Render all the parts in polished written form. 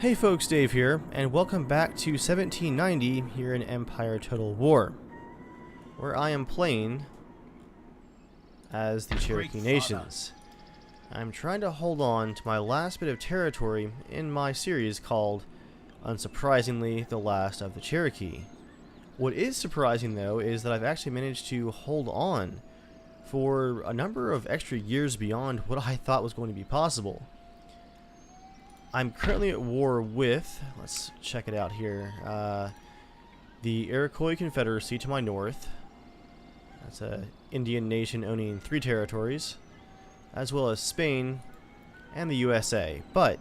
Hey folks, Dave here, and welcome back to 1790 here in Empire Total War, where I am playing as the Cherokee nations. I'm trying to hold on to my last bit of territory in my series called, unsurprisingly, The Last of the Cherokee. What is surprising though is that I've actually managed to hold on for a number of extra years beyond what I thought was going to be possible. I'm currently at war with, let's check it out here, the Cherokee Confederacy to my north. That's an Indian nation owning 3 territories, as well as Spain and the USA. But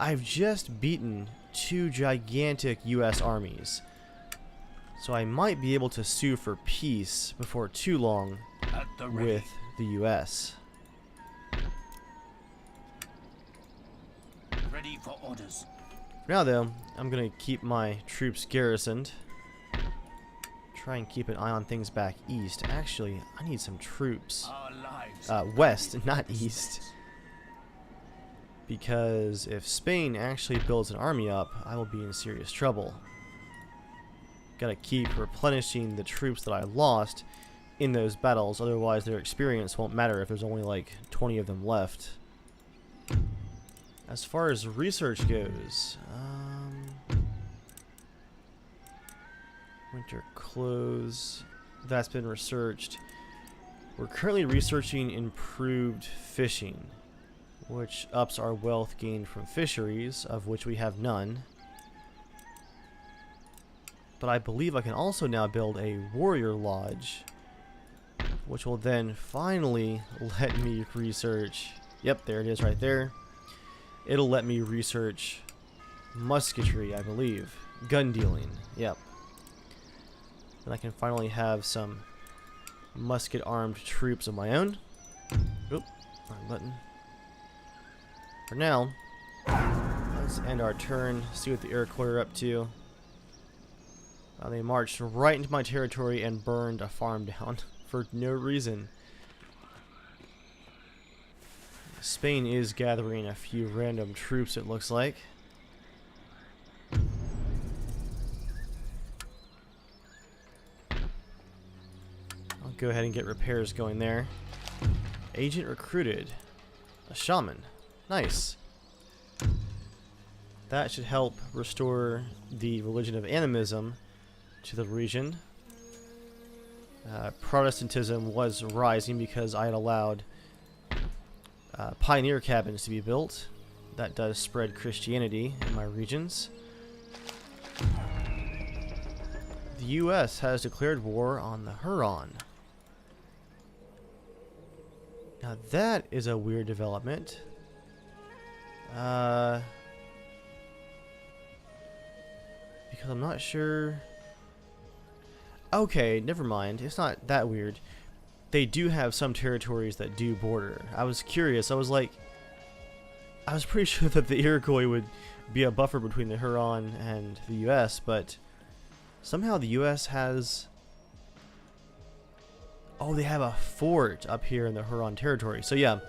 I've just beaten 2 gigantic US armies, so I might be able to sue for peace before too long with the US. Ready for orders. For now though, I'm gonna keep my troops garrisoned. Try and keep an eye on things back east. Actually, I need some troops west, not east. Because if Spain actually builds an army up, I will be in serious trouble. Gotta keep replenishing the troops that I lost in those battles, otherwise their experience won't matter if there's only like 20 of them left. As far as research goes, winter clothes, that's been researched. We're currently researching improved fishing, which ups our wealth gained from fisheries, of which we have none. But I believe I can also now build a warrior lodge, which will then finally let me research. Yep, there it is right there. It'll let me research musketry, I believe. Gun dealing, yep. Then I can finally have some musket armed troops of my own. Oop, wrong button. For now, let's end our turn, see what the Iroquois are up to. They marched right into my territory and burned a farm down for no reason. Spain is gathering a few random troops, it looks like. I'll go ahead and get repairs going there. Agent recruited. A shaman. Nice. That should help restore the religion of animism to the region. Protestantism was rising because I had allowed pioneer cabins to be built. That does spread Christianity in my regions. The US has declared war on the Huron. Now that is a weird development. Because I'm not sure. Okay, never mind. It's not that weird. They do have some territories that do border. I was curious. I was pretty sure that the Iroquois would be a buffer between the Huron and the US, but somehow the US has... Oh, they have a fort up here in the Huron territory. So yeah,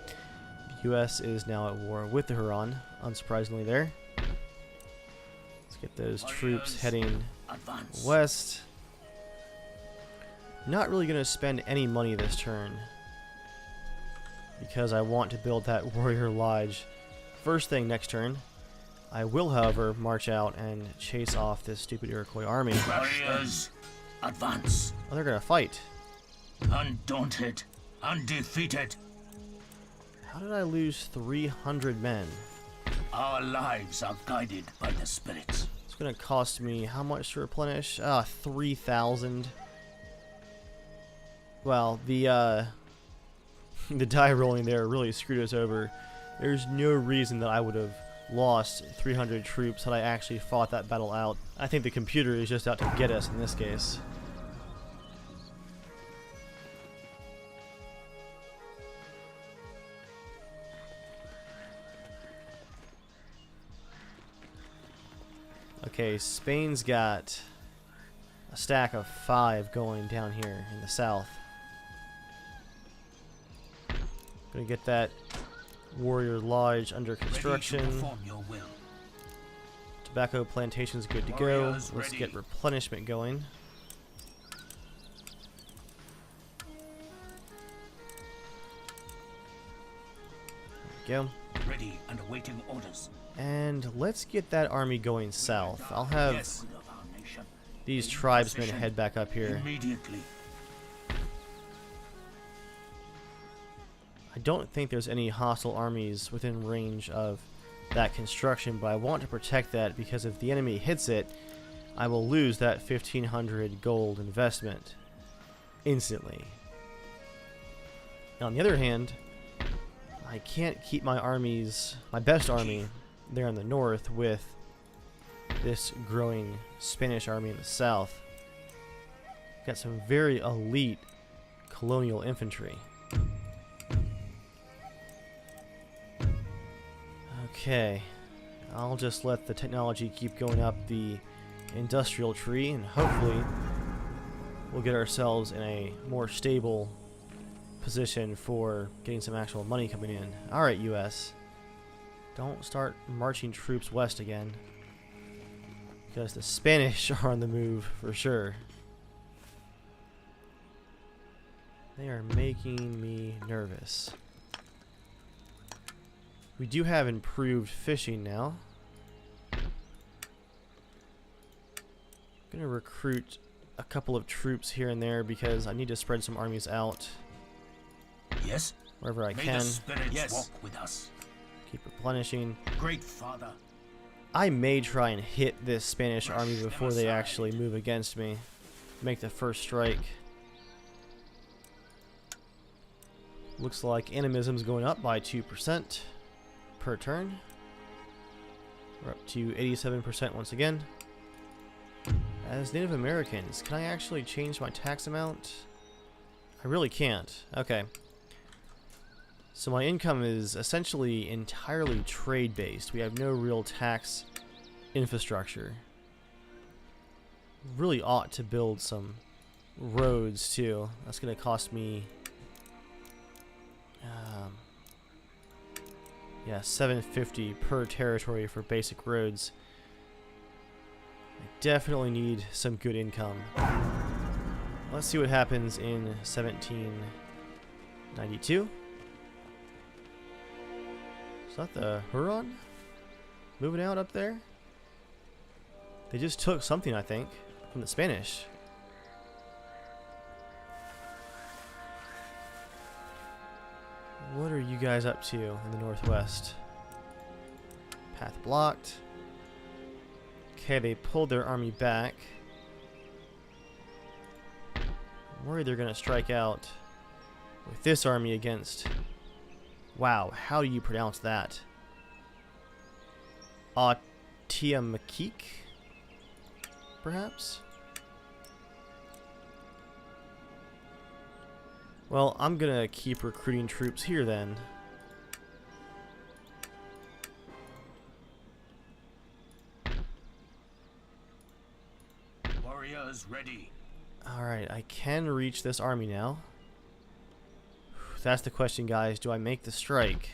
the US is now at war with the Huron, unsurprisingly there. Let's get those troops heading west. Not really going to spend any money this turn because I want to build that warrior lodge first thing next turn. I will, however, march out and chase off this stupid Iroquois army. Warriors, advance. Oh, they're going to fight. Undaunted, undefeated. How did I lose 300 men? Our lives are guided by the spirits. It's going to cost me how much to replenish? 3,000. Well, the die rolling there really screwed us over. There's no reason that I would have lost 300 troops had I actually fought that battle out. I think the computer is just out to get us in this case. Okay, Spain's got a stack of 5 going down here in the south. Gonna get that warrior lodge under construction. Ready to perform your will. Tobacco plantation's good to go. Let's get replenishment going. There we go. Ready and awaiting orders. And let's get that army going south. I'll have these tribesmen head back up here. Immediately. I don't think there's any hostile armies within range of that construction, but I want to protect that because if the enemy hits it, I will lose that 1,500 gold investment instantly. Now, on the other hand, I can't keep my armies, my best army, there in the north with this growing Spanish army in the south. Got some very elite colonial infantry. Okay, I'll just let the technology keep going up the industrial tree, and hopefully we'll get ourselves in a more stable position for getting some actual money coming in. Alright, US. Don't start marching troops west again, because the Spanish are on the move for sure. They are making me nervous. We do have improved fishing now. I'm gonna recruit a couple of troops here and there because I need to spread some armies out. Yes. Wherever I May can. the spirits walk with us. Keep replenishing. Great Father. I may try and hit this Spanish army before they actually move against me. Make the first strike. Looks like animism's going up by 2% per turn. We're up to 87% once again. As Native Americans, can I actually change my tax amount? I really can't. Okay. So my income is essentially entirely trade-based. We have no real tax infrastructure. Really ought to build some roads too. That's going to cost me yeah, $750 per territory for basic roads. I definitely need some good income. Let's see what happens in 1792. Is that the Huron moving out up there? They just took something, I think, from the Spanish. What are you guys up to in the northwest? Path blocked. Okay, they pulled their army back. I'm worried they're going to strike out with this army against... Wow, how do you pronounce that? Tiamakik? Perhaps? Well, I'm gonna keep recruiting troops here then. Warriors ready. Alright, I can reach this army now. That's the question, guys. Do I make the strike?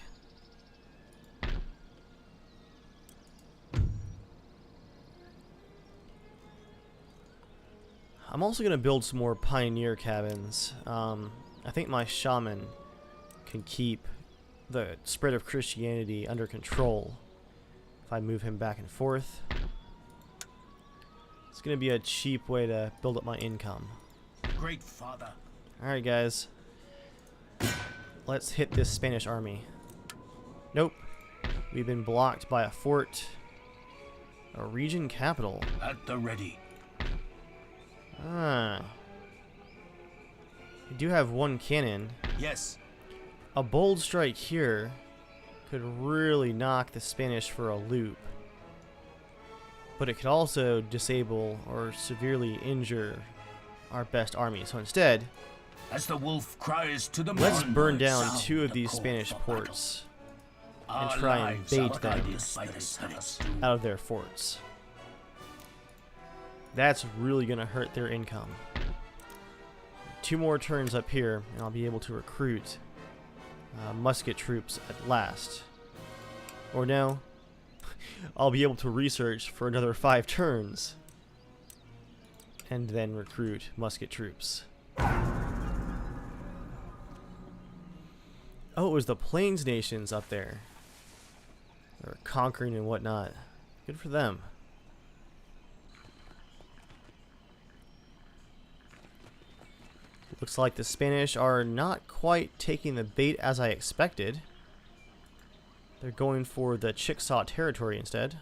I'm also going to build some more pioneer cabins. I think my shaman can keep the spread of Christianity under control if I move him back and forth. It's going to be a cheap way to build up my income. Great Father. Alright, guys. Let's hit this Spanish army. Nope. We've been blocked by a fort. A region capital. At the ready. Ah. We do have one cannon. Yes. A bold strike here could really knock the Spanish for a loop. But it could also disable or severely injure our best army. So instead, as the wolf cries to the let's moon, burn down sound 2 of the these call Spanish for ports battle. and try Our and lives bait are them guided by the spirits. out of their forts. That's really going to hurt their income. 2 more turns up here, and I'll be able to recruit musket troops at last. Or no, I'll be able to research for another 5 turns. And then recruit musket troops. Oh, it was the Plains nations up there. They were conquering and whatnot. Good for them. Looks like the Spanish are not quite taking the bait as I expected. They're going for the Chickasaw territory instead.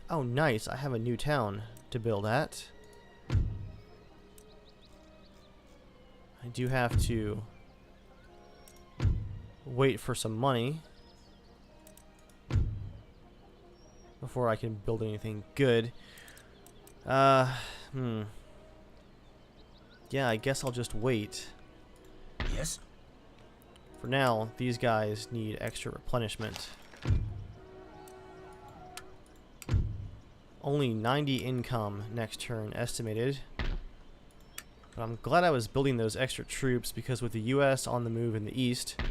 Oh, nice. I have a new town to build at. I do have to wait for some money before I can build anything good. Yeah, I guess I'll just wait. Yes. For now, these guys need extra replenishment. Only 90 income next turn estimated. But I'm glad I was building those extra troops because with the US on the move in the east,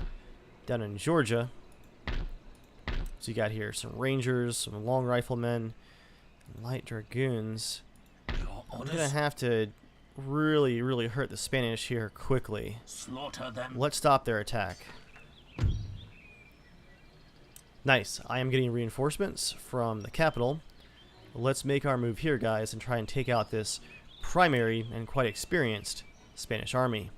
down in Georgia, so you got here some Rangers, some long riflemen, light dragoons. I'm gonna have to really hurt the Spanish here quickly. Slaughter them. Let's stop their attack. Nice. I am getting reinforcements from the capital. Let's make our move here, guys, and try and take out this primary and quite experienced Spanish army.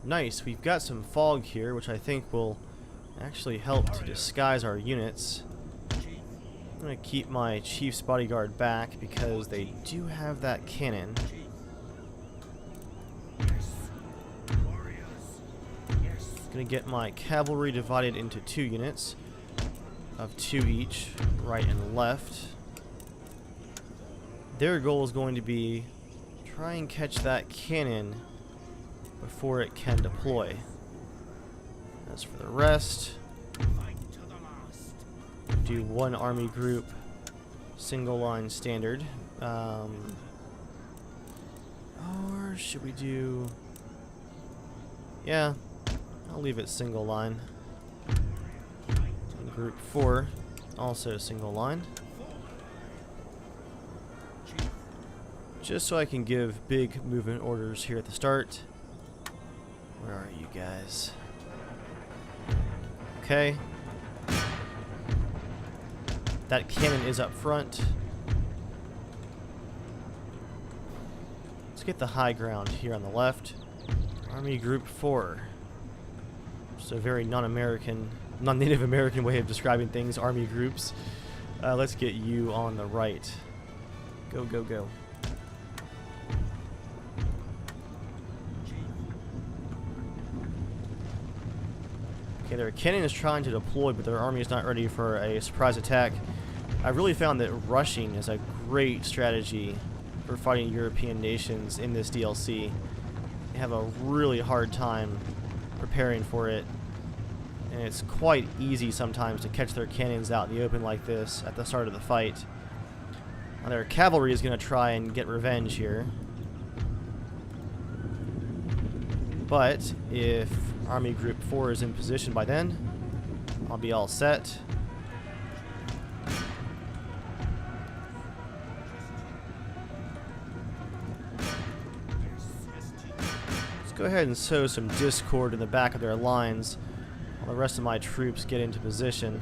Nice. We've got some fog here, which I think will actually help to disguise our units. I'm going to keep my chief's bodyguard back because they do have that cannon. Going to get my cavalry divided into 2 units of 2 each, right and left. Their goal is going to be try and catch that cannon before it can deploy. As for the rest, do 1 army group, single line standard. Or should we do... Yeah, I'll leave it single line. And group 4, also single line. Just so I can give big movement orders here at the start. Where are you guys? Okay. That cannon is up front. Let's get the high ground here on the left. Army Group 4. Just a very non-American, non-Native American way of describing things, army groups. Let's get you on the right. Go, go, go. Okay, their cannon is trying to deploy, but their army is not ready for a surprise attack. I really found that rushing is a great strategy for fighting European nations in this DLC. They have a really hard time preparing for it, and it's quite easy sometimes to catch their cannons out in the open like this at the start of the fight. Now their cavalry is going to try and get revenge here. But if Army Group 4 is in position by then, I'll be all set. Let's go ahead and sow some discord in the back of their lines while the rest of my troops get into position.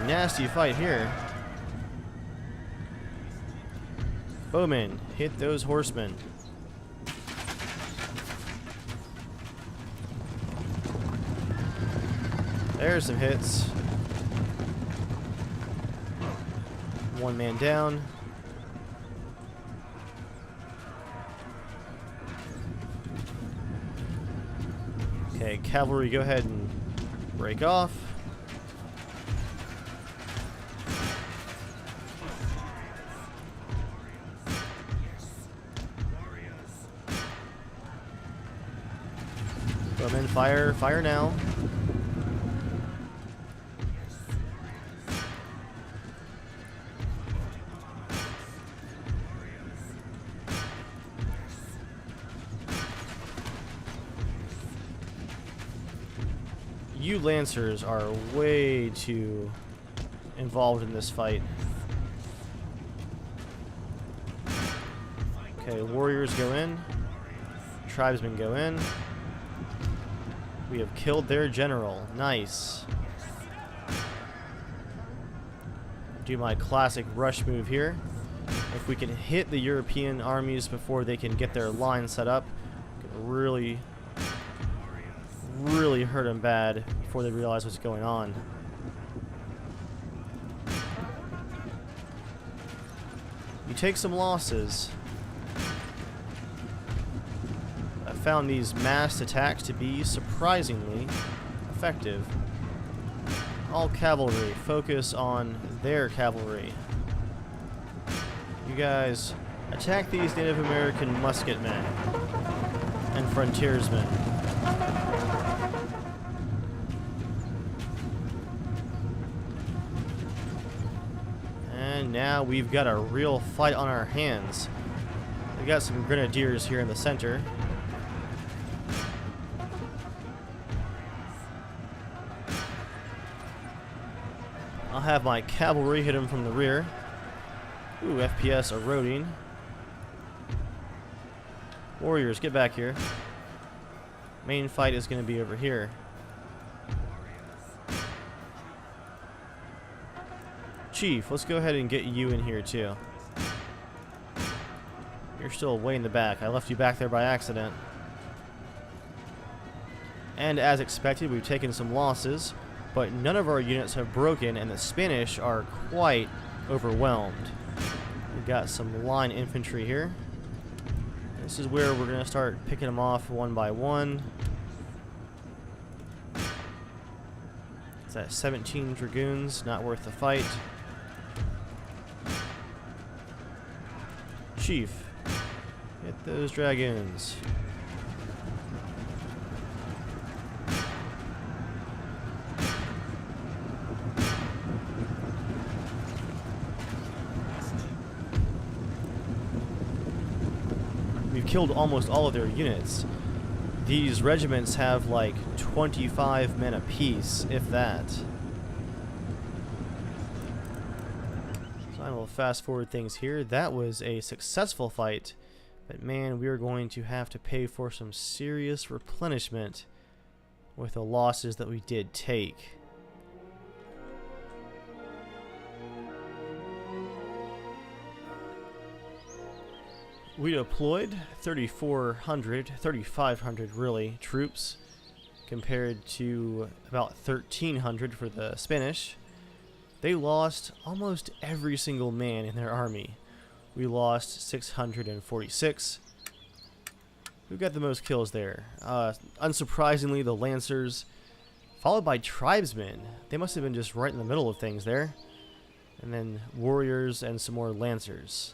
Nasty fight here. Bowman, hit those horsemen. There's some hits. One man down. Okay, cavalry, go ahead and break off. Bowman, fire. Fire now. You Lancers are way too involved in this fight. Okay, warriors go in. Tribesmen go in. We have killed their general. Nice. Do my classic rush move here. If we can hit the European armies before they can get their line set up, we can really hurt them bad before they realize what's going on. You take some losses. I found these massed attacks to be surprisingly effective. All cavalry, focus on their cavalry. You guys attack these Native American musketmen and frontiersmen. And now we've got a real fight on our hands. We got some grenadiers here in the center. I'll have my cavalry hit him from the rear. Ooh, FPS eroding. Warriors, get back here. Main fight is going to be over here. Chief, let's go ahead and get you in here too. You're still way in the back. I left you back there by accident. And as expected, we've taken some losses, but none of our units have broken, and the Spanish are quite overwhelmed. We've got some line infantry here. This is where we're going to start picking them off one by one. It's that 17 dragoons, not worth the fight. Chief, get those dragoons. We've killed almost all of their units. These regiments have like 25 men apiece, if that. So I will fast forward things here. That was a successful fight, but man, we are going to have to pay for some serious replenishment with the losses that we did take. We deployed 3,500 really, troops, compared to about 1,300 for the Spanish. They lost almost every single man in their army. We lost 646. Who got the most kills there? Unsurprisingly, the Lancers, followed by Tribesmen. They must have been just right in the middle of things there. And then Warriors and some more Lancers.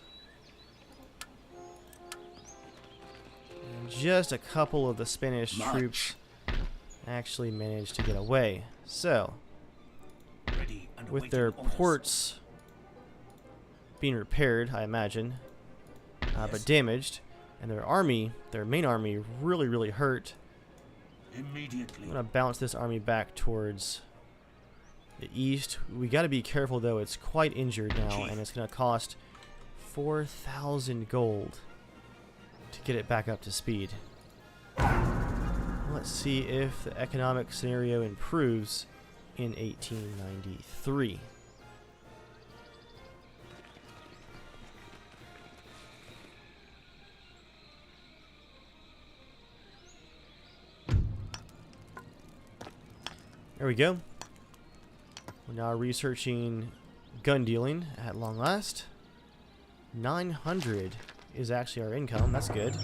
Just a couple of the Spanish troops actually managed to get away. So, with their ports being repaired, I imagine, but damaged, and their army, their main army, really hurt. I'm going to bounce this army back towards the east. We got to be careful though, it's quite injured now, and it's going to cost 4,000 gold to get it back up to speed. Let's see if the economic scenario improves in 1893. There we go. We're now researching gun dealing at long last. 900 is actually our income. That's good.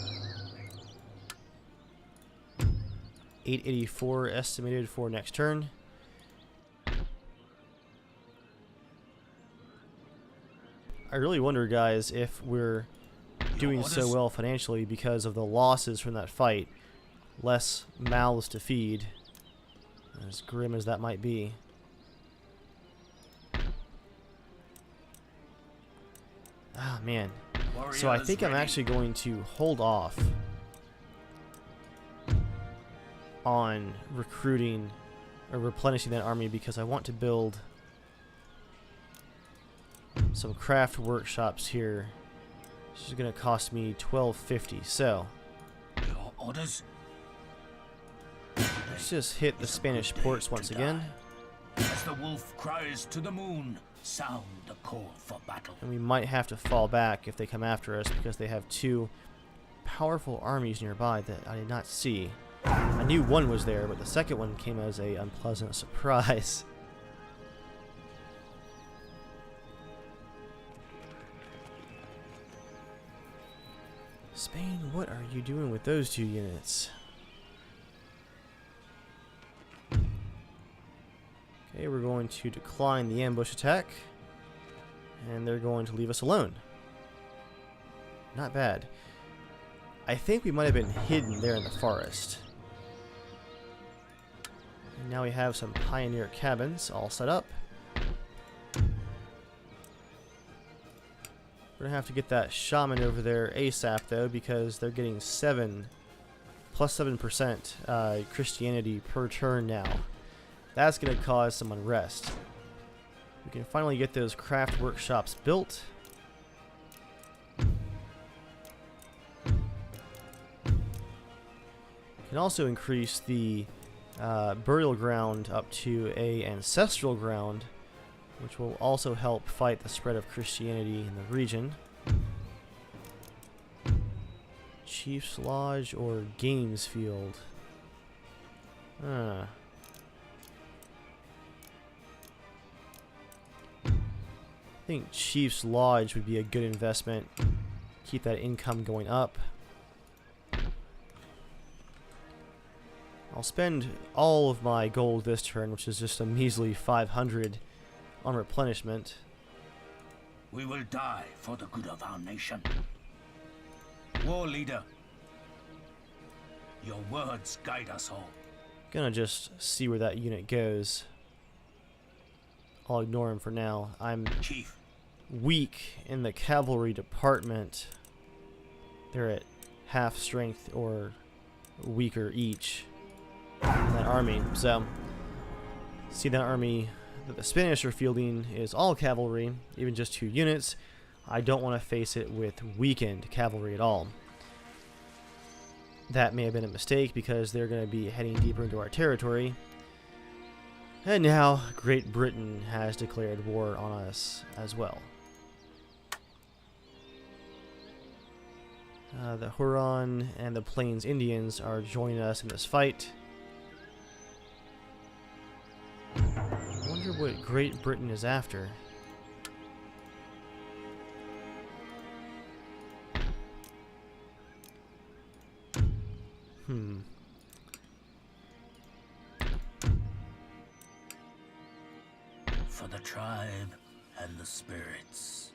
884 estimated for next turn. I really wonder, guys, if we're doing so well financially because of the losses from that fight, less mouths to feed, as grim as that might be. Ah, man. So I think I'm actually going to hold off on recruiting or replenishing that army because I want to build some craft workshops here. This is going to cost me $12.50. So Your orders? let's just hit the Spanish ports once again. As the wolf cries to the moon, sound the call for battle. And we might have to fall back if they come after us because they have two powerful armies nearby that I did not see. I knew one was there, but the second one came as an unpleasant surprise. Spain, what are you doing with those 2 units? Okay, we're going to decline the ambush attack. And they're going to leave us alone. Not bad. I think we might have been hidden there in the forest. And now we have some pioneer cabins all set up. We're going to have to get that shaman over there ASAP though, because they're getting plus 7% Christianity per turn now. That's going to cause some unrest. We can finally get those craft workshops built. We can also increase the burial ground up to an ancestral ground, which will also help fight the spread of Christianity in the region. Chief's Lodge or Games Field? I think Chief's Lodge would be a good investment. Keep that income going up. I'll spend all of my gold this turn, which is just a measly 500 on replenishment. We will die for the good of our nation. War leader, your words guide us all. Gonna just see where that unit goes. I'll ignore him for now. I'm Chief. Weak in the cavalry department. They're at half strength or weaker each in that army. So, see that army that the Spanish are fielding is all cavalry, even just 2 units. I don't want to face it with weakened cavalry at all. That may have been a mistake because they're going to be heading deeper into our territory. And now Great Britain has declared war on us as well. The Huron and the Plains Indians are joining us in this fight. I wonder what Great Britain is after. For the tribe and the spirits.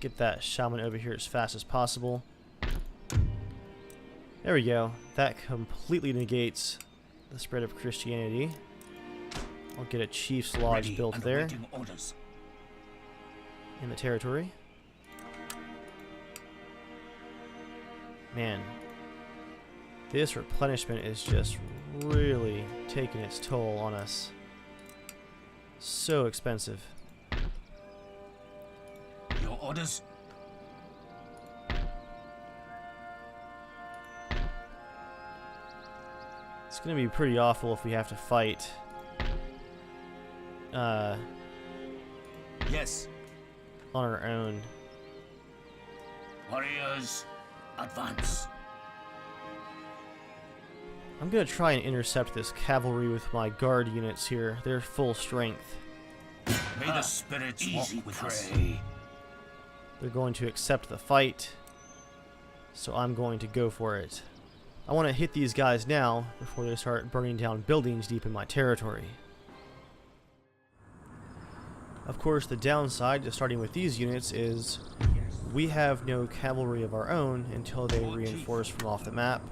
Get that shaman over here as fast as possible. There we go. That completely negates the spread of Christianity. I'll get a Chief's Lodge built there in the territory. Man, this replenishment is just really taking its toll on us. So expensive. Your orders? It's gonna be pretty awful if we have to fight. Yes. On our own. Warriors, advance. I'm gonna try and intercept this cavalry with my guard units here. They're full strength. May the spirits walk with us. They're going to accept the fight, so I'm going to go for it. I want to hit these guys now before they start burning down buildings deep in my territory. Of course, the downside to starting with these units is we have no cavalry of our own until they reinforce from off the map.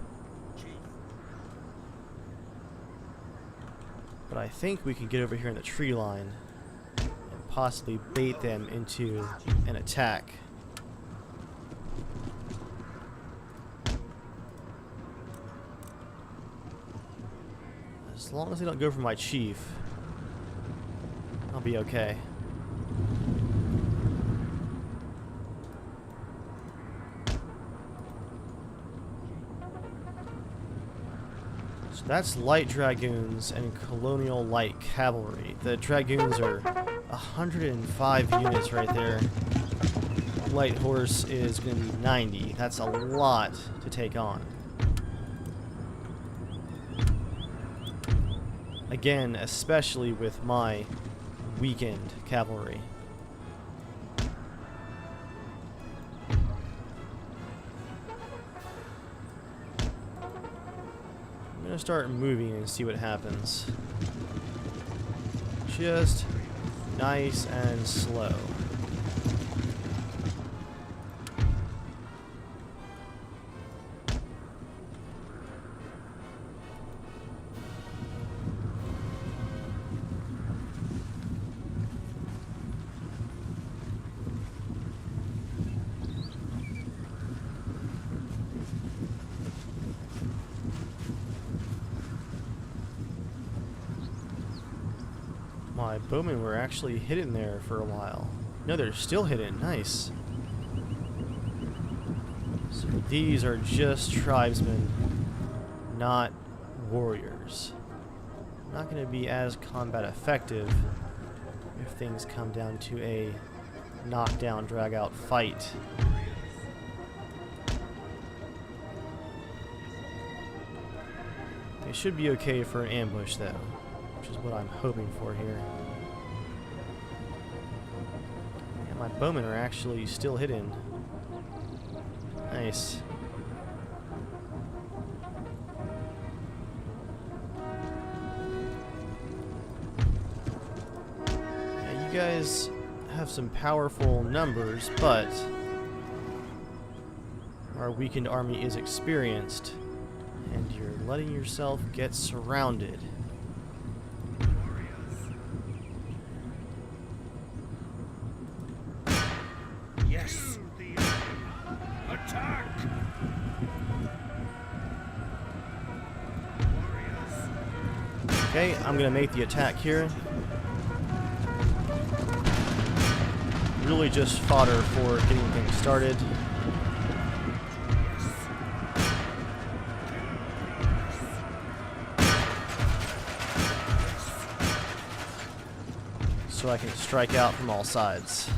But I think we can get over here in the tree line and possibly bait them into an attack. As long as they don't go for my chief, I'll be okay. So that's light dragoons and colonial light cavalry. The dragoons are 105 units right there. Light horse is going to be 90. That's a lot to take on. Again, especially with my weakened cavalry. I'm gonna start moving and see what happens. Just nice and slow. My bowmen were actually hidden there for a while. No, they're still hidden. Nice. So these are just tribesmen, not warriors. Not going to be as combat effective if things come down to a knockdown, drag-out fight. They should be okay for an ambush, though, which is what I'm hoping for here. And my bowmen are actually still hidden. Nice. Yeah, you guys have some powerful numbers, but our weakened army is experienced, and you're letting yourself get surrounded. Yes. Attack. Okay, I'm gonna make the attack here. Really just fodder for getting things started. So I can strike out from all sides.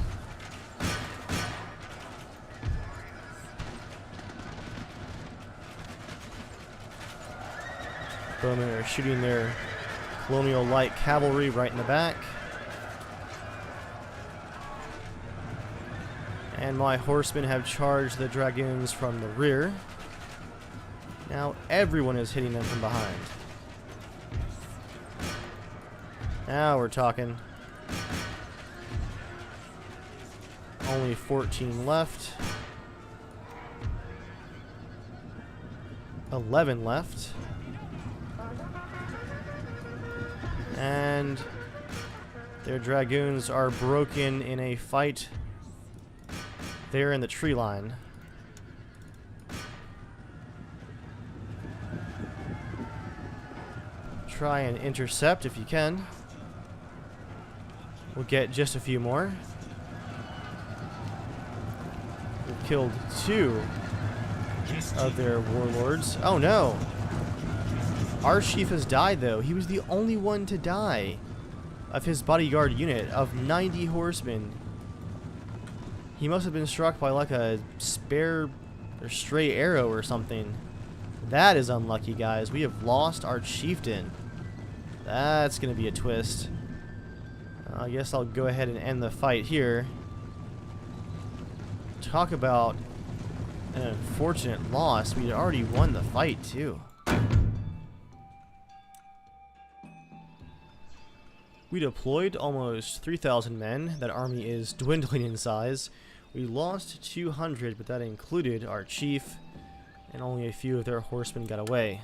Bowmen are shooting their colonial light cavalry right in the back. And my horsemen have charged the dragoons from the rear. Now everyone is hitting them from behind. Now we're talking. Only 14 left. 11 left. And their dragoons are broken in a fight there in the tree line. Try and intercept if you can. We'll get just a few more. We've killed 2 of their warlords. Oh no! Our chief has died though. He was the only one to die of his bodyguard unit of 90 horsemen. He must have been struck by like a spare or stray arrow or something. That is unlucky, guys. We have lost our chieftain. That's going to be a twist. I guess I'll go ahead and end the fight here. Talk about an unfortunate loss. We had already won the fight, too. We deployed almost 3,000 men. That army is dwindling in size. We lost 200, but that included our chief, and only a few of their horsemen got away.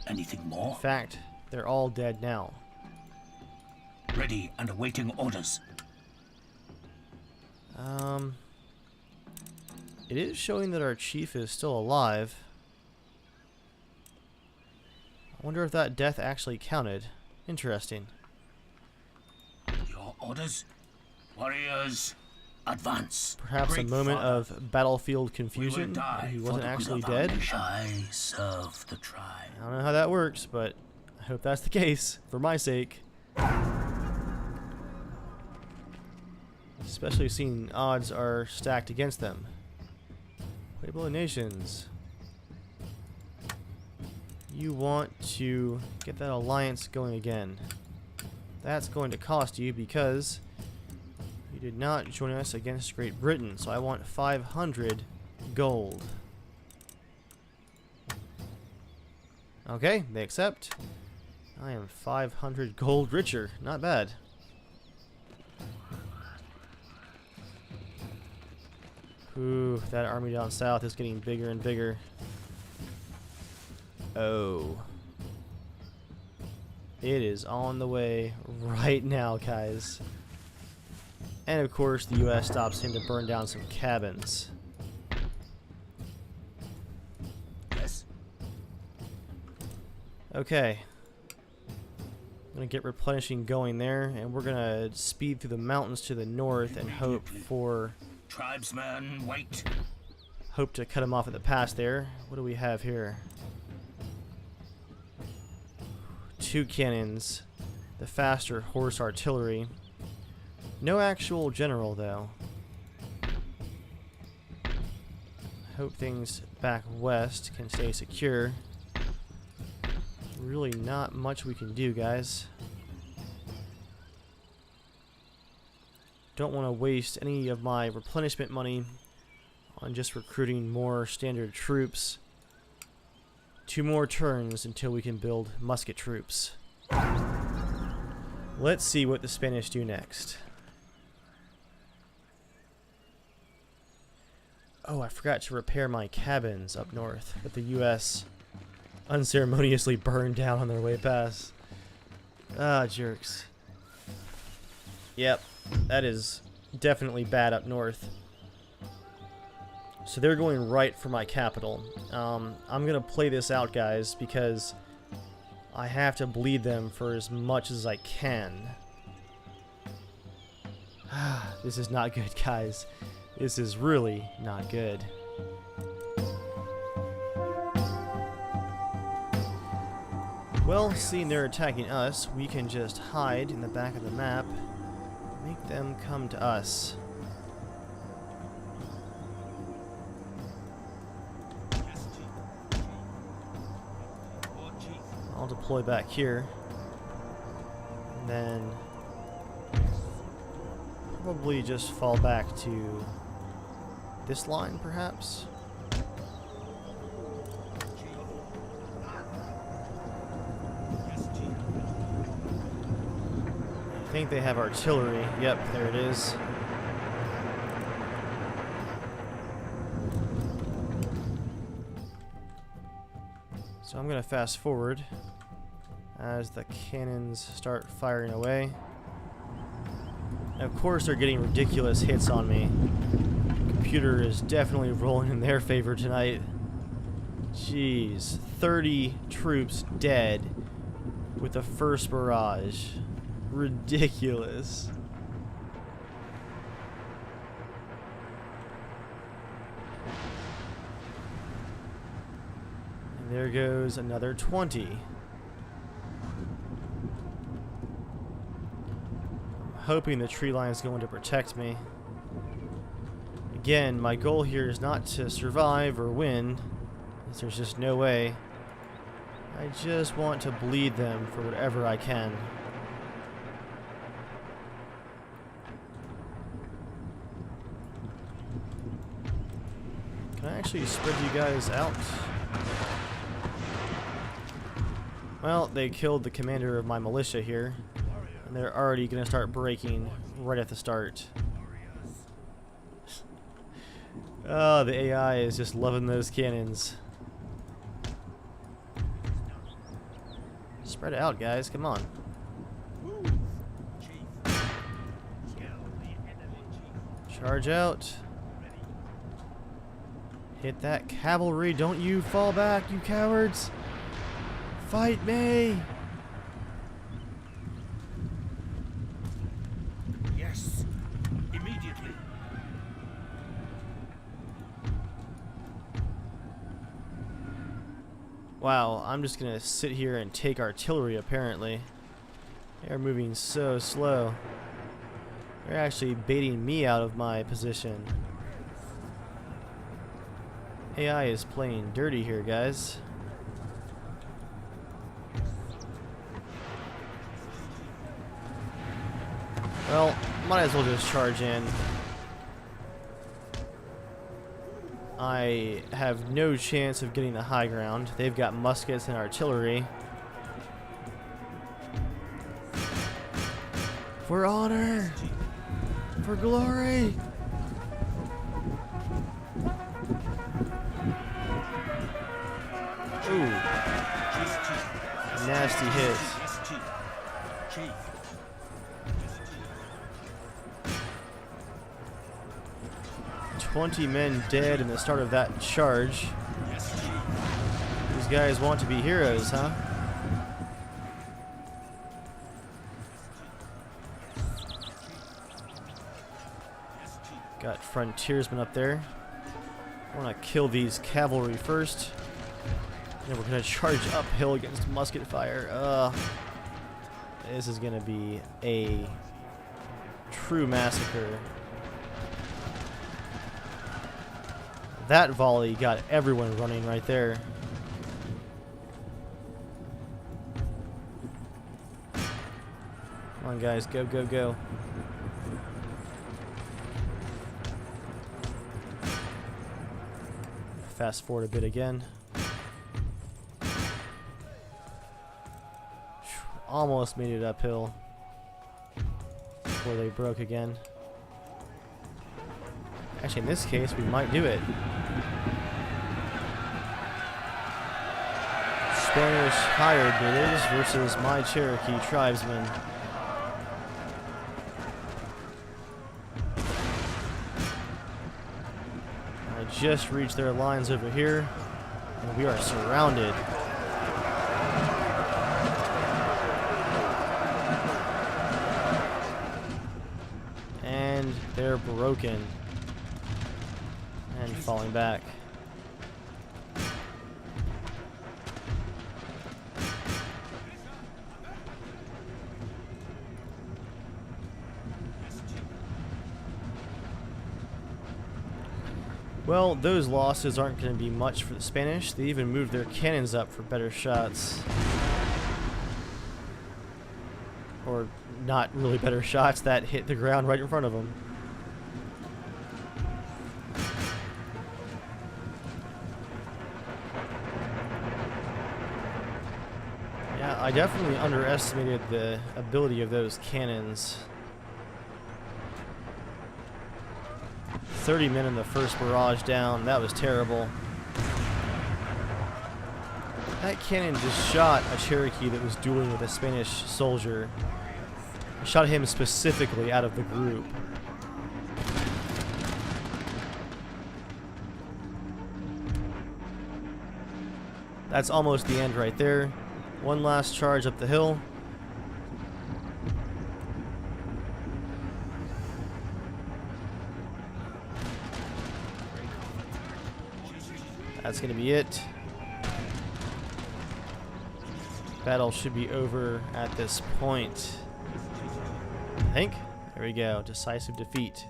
Anything more? In fact, they're all dead now. ready and awaiting orders. It is showing that our chief is still alive. I wonder if that death actually counted. Interesting. Your orders? Warriors, advance. Perhaps a Great moment Father, of battlefield we will confusion. die He for wasn't the good actually of our dead. nation. I serve the tribe. I don't know how that works, but I hope that's the case, for my sake. Especially seeing odds are stacked against them. Pueblo Nations. You want to get that alliance going again. That's going to cost you because you did not join us against Great Britain, so I want 500 gold. Okay, they accept. I am 500 gold richer. Not bad. Ooh, that army down south is getting bigger and bigger. Oh. It is on the way right now, guys. And of course, the US stops in to burn down some cabins. Yes. Okay. I'm gonna get replenishing going there, and we're gonna speed through the mountains to the north and hope Tribesmen, wait. to cut him off at the pass there. What do we have here? 2 cannons, the faster horse artillery. No actual general though. Hope things back west can stay secure. Really not much we can do, guys. Don't want to waste any of my replenishment money on just recruiting more standard troops. 2 more turns until we can build musket troops. Let's see what the Spanish do next. Oh, I forgot to repair my cabins up north that the US unceremoniously burned down on their way past. Ah, jerks. Yep, that is definitely bad up north. So they're going right for my capital. I'm gonna play this out, guys, because I have to bleed them for as much as I can. This is not good, guys. This is really not good. Well, seeing they're attacking us, we can just hide in the back of the map. Make them come to us. I'll deploy back here. And then probably just fall back to this line, perhaps. I think they have artillery. Yep, there it is. So I'm going to fast forward as the cannons start firing away. And of course they're getting ridiculous hits on me. The computer is definitely rolling in their favor tonight. Jeez, 30 troops dead with the first barrage. Ridiculous. And there goes another 20. I'm hoping the tree line is going to protect me. Again, my goal here is not to survive or win, as there's just no way. I just want to bleed them for whatever I can. Can I actually spread you guys out? Well, they killed the commander of my militia here, and they're already going to start breaking right at the start. Oh, the AI is just loving those cannons. Spread it out, guys. Come on. Charge out. Hit that cavalry. Don't you fall back, you cowards. Fight me. Yes, immediately. Wow, I'm just gonna sit here and take artillery apparently. They're moving so slow. They're actually baiting me out of my position. AI is playing dirty here, guys. Well, might as well just charge in. I have no chance of getting the high ground. They've got muskets and artillery. For honor! For glory! Ooh. Nasty hit. 20 men dead in the start of that charge. These guys want to be heroes, huh? Got frontiersmen up there. I want to kill these cavalry first. And we're going to charge uphill against musket fire. This is going to be a true massacre. That volley got everyone running right there. Come on, guys. Go, go, go. Fast forward a bit again. Almost made it uphill before they broke again. Actually, in this case, we might do it. Spanish hired natives versus my Cherokee tribesmen. I just reached their lines over here, and we are surrounded. And they're broken and falling back. Well, those losses aren't going to be much for the Spanish. They even moved their cannons up for better shots. Or not really better shots that hit the ground right in front of them. Yeah, I definitely underestimated the ability of those cannons. 30 men in the first barrage down. That was terrible. That cannon just shot a Cherokee that was dueling with a Spanish soldier. Shot him specifically out of the group. That's almost the end right there. One last charge up the hill. That's going to be it. Battle should be over at this point. I think. There we go. Decisive defeat.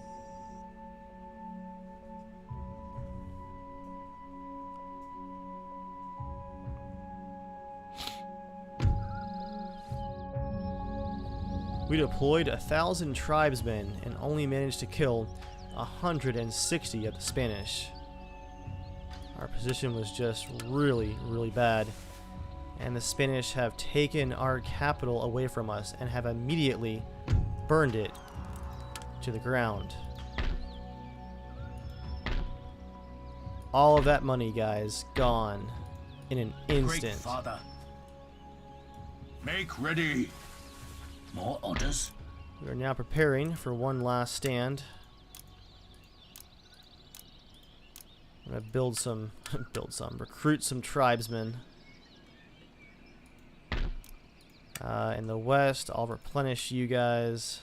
We deployed 1,000 tribesmen and only managed to kill 160 of the Spanish. Our position was just really, really bad. And the Spanish have taken our capital away from us and have immediately burned it to the ground. All of that money, guys, gone in an instant. Great father. Make ready. More orders. We are now preparing for one last stand. I'm gonna recruit some tribesmen. In the west, I'll replenish you guys.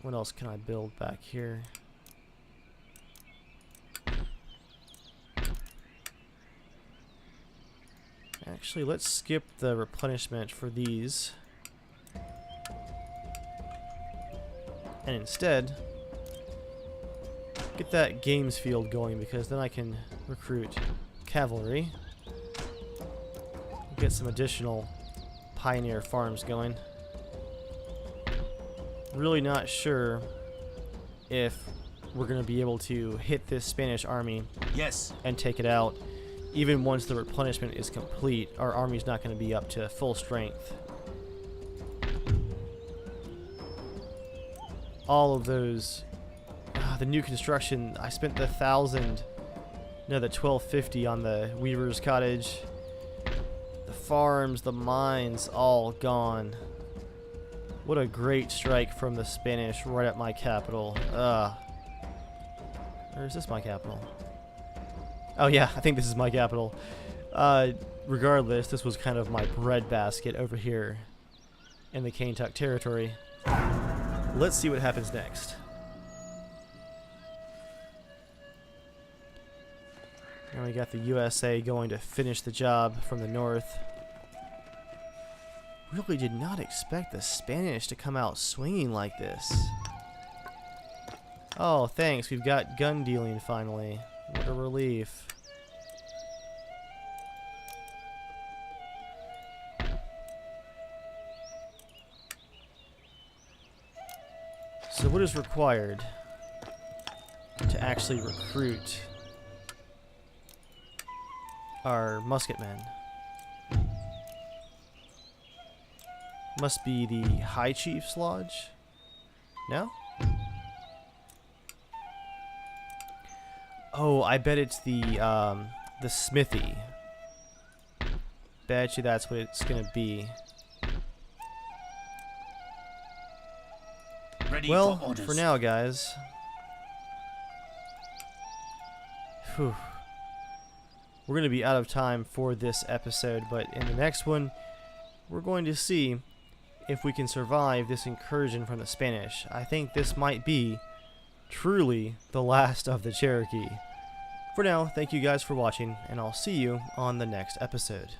What else can I build back here? Actually, let's skip the replenishment for these. And instead, get that games field going, because then I can recruit cavalry. Get some additional pioneer farms going. Really not sure if we're going to be able to hit this Spanish army and take it out. Even once the replenishment is complete, our army's not going to be up to full strength. All of those, the new construction, I spent the 1250 on the Weaver's Cottage. The farms, the mines, all gone. What a great strike from the Spanish right at my capital. Or is this my capital? Oh yeah, I think this is my capital. Regardless, this was kind of my breadbasket over here in the Kaintuck territory. Let's see what happens next. Now we got the USA going to finish the job from the north. Really did not expect the Spanish to come out swinging like this. Oh, thanks. We've got gun dealing finally. What a relief. So what is required to actually recruit our musketmen? Must be the High Chief's Lodge? No? Oh, I bet it's the smithy. Bet you that's what it's gonna be. Well, for now, guys. Whew. We're gonna be out of time for this episode, but in the next one, we're going to see if we can survive this incursion from the Spanish. I think this might be truly the last of the Cherokee. For now, thank you guys for watching, and I'll see you on the next episode.